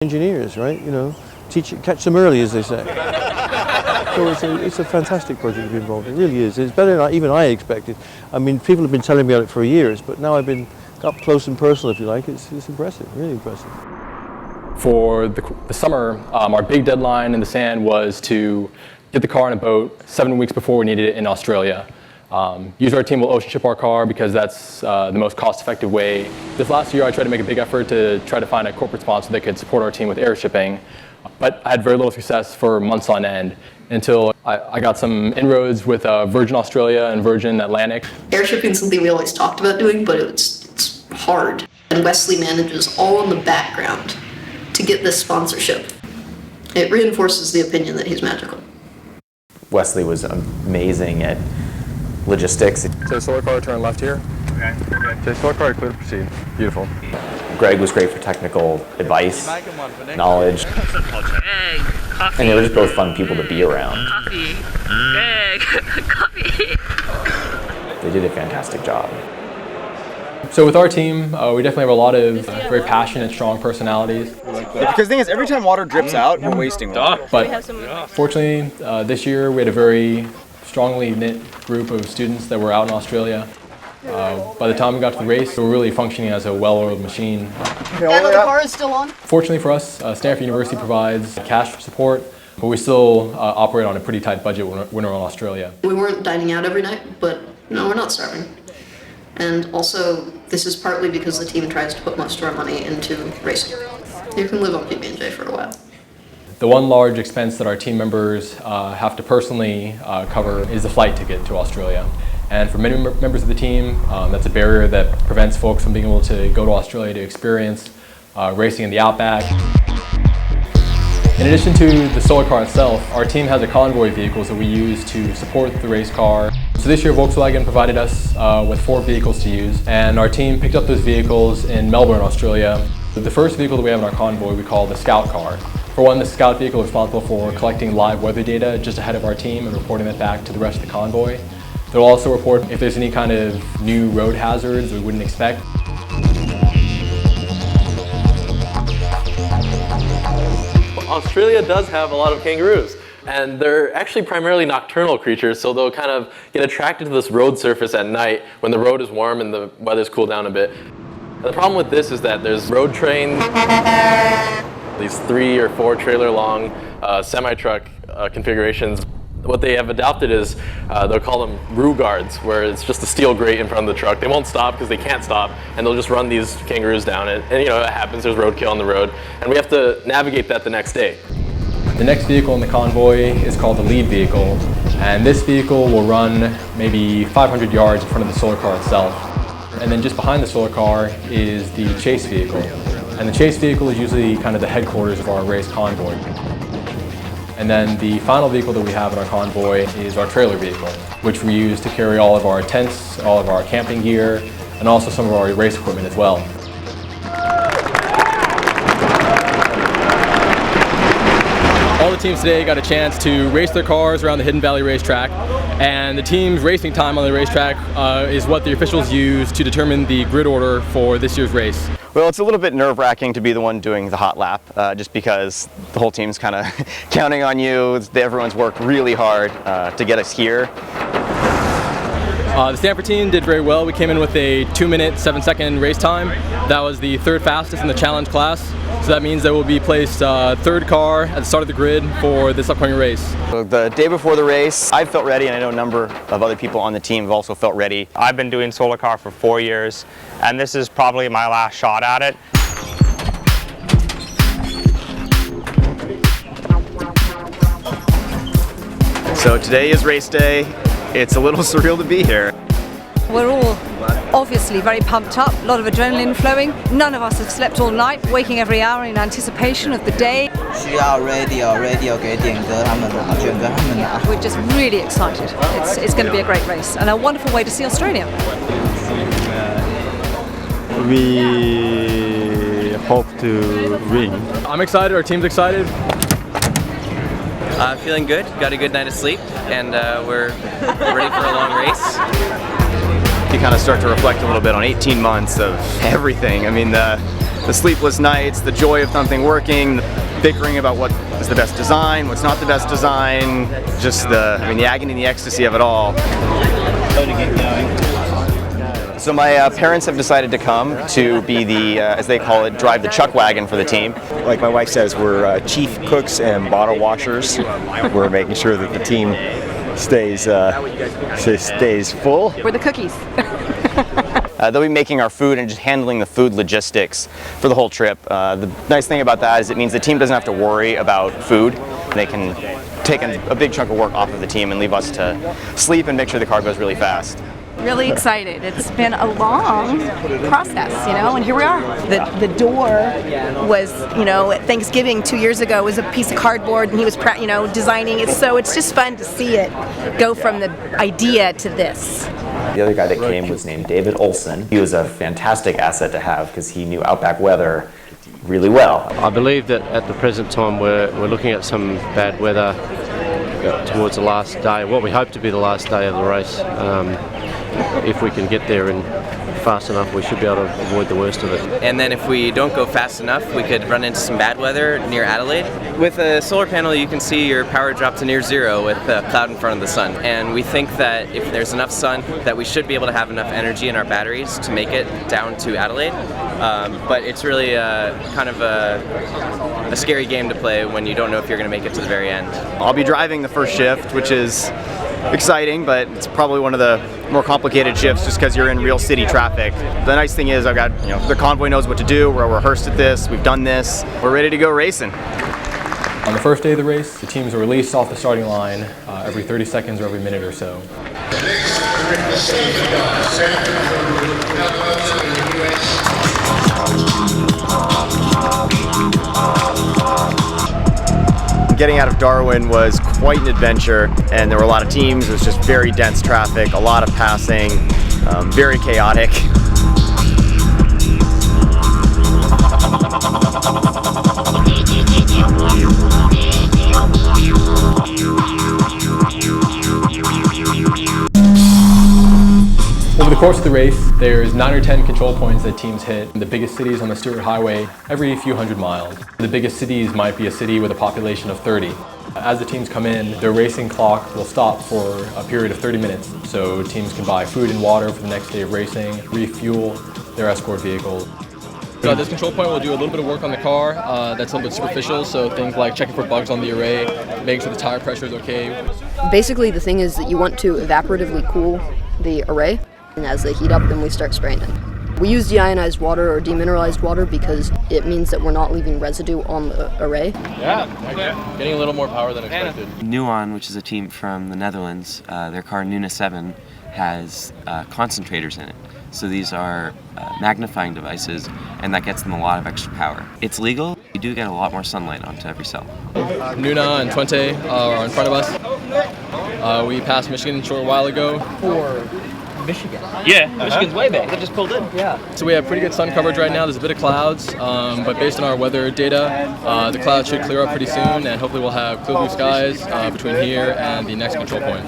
Engineers, right? Catch them early, as they say. So it's a fantastic project to be involved in. It really is. It's better than even I expected. I mean, people have been telling me about it for years, but now I've been up close and personal, if you like. It's impressive, really impressive. For the summer, our big deadline in the sand was to get the car on a boat 7 weeks before we needed it in Australia. Usually our team will ocean ship our car because that's the most cost-effective way. This last year I tried to make a big effort to try to find a corporate sponsor that could support our team with air shipping, but I had very little success for months on end until I got some inroads with Virgin Australia and Virgin Atlantic. Air shipping is something we always talked about doing, but it's hard. And Wesley manages all in the background to get this sponsorship. It reinforces the opinion that he's magical. Wesley was amazing at logistics. So solar car, turn left here. Okay, solar car, clear to proceed. Beautiful. Greg was great for technical advice, knowledge, Greg, coffee. and they were just both fun people to be around. Coffee. Greg, coffee. They did a fantastic job. So with our team, we definitely have a lot of very passionate, strong personalities. Because the thing is, every time water drips out, we're wasting water. But fortunately, this year we had a very strongly knit group of students that were out in Australia. By the time we got to the race, we were really functioning as a well-oiled machine. Yeah, the car is still on. Fortunately for us, Stanford University provides cash support, but we still operate on a pretty tight budget when we're in Australia. We weren't dining out every night, but no, we're not starving. And also, this is partly because the team tries to put most of our money into racing. You can live on PB&J for a while. The one large expense that our team members have to personally cover is the flight ticket to Australia. And for many members of the team, that's a barrier that prevents folks from being able to go to Australia to experience racing in the outback. In addition to the solar car itself, our team has a convoy vehicles that we use to support the race car. So this year Volkswagen provided us with 4 vehicles to use, and our team picked up those vehicles in Melbourne, Australia. The first vehicle that we have in our convoy we call the Scout car. For one, the Scout vehicle is responsible for collecting live weather data just ahead of our team and reporting that back to the rest of the convoy. They'll also report if there's any kind of new road hazards we wouldn't expect. Australia does have a lot of kangaroos, and they're actually primarily nocturnal creatures, so they'll kind of get attracted to this road surface at night when the road is warm and the weather's cooled down a bit. And the problem with this is that there's road trains, these 3 or 4 trailer long semi-truck configurations. What they have adopted is, they'll call them roo guards, where it's just a steel grate in front of the truck. They won't stop because they can't stop, and they'll just run these kangaroos down. And it happens, there's roadkill on the road, and we have to navigate that the next day. The next vehicle in the convoy is called the lead vehicle, and this vehicle will run maybe 500 yards in front of the solar car itself. And then just behind the solar car is the chase vehicle. And the chase vehicle is usually kind of the headquarters of our race convoy. And then the final vehicle that we have in our convoy is our trailer vehicle, which we use to carry all of our tents, all of our camping gear, and also some of our race equipment as well. All the teams today got a chance to race their cars around the Hidden Valley racetrack, and the team's racing time on the racetrack is what the officials use to determine the grid order for this year's race. Well, it's a little bit nerve-wracking to be the one doing the hot lap, just because the whole team's kind of counting on you. Everyone's worked really hard to get us here. The Stanford team did very well. We came in with a 2-minute, 7-second race time. That was the 3rd fastest in the challenge class. So that means that we'll be placed 3rd car at the start of the grid for this upcoming race. So the day before the race, I felt ready, and I know a number of other people on the team have also felt ready. I've been doing solar car for 4 years, and this is probably my last shot at it. So today is race day. It's a little surreal to be here. We're all obviously very pumped up, a lot of adrenaline flowing. None of us have slept all night, waking every hour in anticipation of the day. We're just really excited. It's going to be a great race and a wonderful way to see Australia. We hope to win. I'm excited, our team's excited. Feeling good, got a good night of sleep, and we're ready for a long race. You kind of start to reflect a little bit on 18 months of everything. I mean, the the sleepless nights, the joy of something working, the bickering about what is the best design, what's not the best design, just the agony and the ecstasy of it all. So my parents have decided to come to be the, as they call it, drive the chuck wagon for the team. Like my wife says, we're chief cooks and bottle washers. We're making sure that the team stays full. We're the cookies. They'll be making our food and just handling the food logistics for the whole trip. The nice thing about that is it means the team doesn't have to worry about food. They can take a big chunk of work off of the team and leave us to sleep and make sure the car goes really fast. Really excited. It's been a long process, and here we are. The door was, at Thanksgiving 2 years ago, was a piece of cardboard, and he was, designing it. So it's just fun to see it go from the idea to this. The other guy that came was named David Olson. He was a fantastic asset to have because he knew outback weather really well. I believe that at the present time we're looking at some bad weather towards the last day, what we hope to be the last day of the race. If we can get there and fast enough, we should be able to avoid the worst of it. And then if we don't go fast enough, we could run into some bad weather near Adelaide. With a solar panel, you can see your power drop to near zero with a cloud in front of the sun. And we think that if there's enough sun, that we should be able to have enough energy in our batteries to make it down to Adelaide. But it's really kind of a scary game to play when you don't know if you're going to make it to the very end. I'll be driving the first shift, which is exciting, but it's probably one of the more complicated shifts just because you're in real city traffic. The nice thing is I've got, the convoy knows what to do, we're rehearsed at this, we've done this, we're ready to go racing. On the first day of the race, the teams are released off the starting line every 30 seconds or every minute or so. Getting out of Darwin was quite an adventure, and there were a lot of teams. It was just very dense traffic, a lot of passing, very chaotic. Over the course of the race, there's 9 or 10 control points that teams hit in the biggest cities on the Stewart Highway every few hundred miles. The biggest cities might be a city with a population of 30. As the teams come in, their racing clock will stop for a period of 30 minutes, so teams can buy food and water for the next day of racing, refuel their escort vehicles. So this control point will do a little bit of work on the car that's a little bit superficial, so things like checking for bugs on the array, making sure the tire pressure is okay. Basically, the thing is that you want to evaporatively cool the array, and as they heat up, then we start spraying it. We use deionized water or demineralized water because it means that we're not leaving residue on the array. Yeah, getting a little more power than expected. Nuon, which is a team from the Netherlands, their car Nuna 7 has concentrators in it. So these are magnifying devices, and that gets them a lot of extra power. It's legal. You do get a lot more sunlight onto every cell. Nuna and Twente are in front of us. We passed Michigan a short while ago. Michigan. Yeah. Michigan's way back. They just pulled in. Yeah. So we have pretty good sun coverage right now. There's a bit of clouds, but based on our weather data, the clouds should clear up pretty soon, and hopefully we'll have clear blue skies between here and the next control point.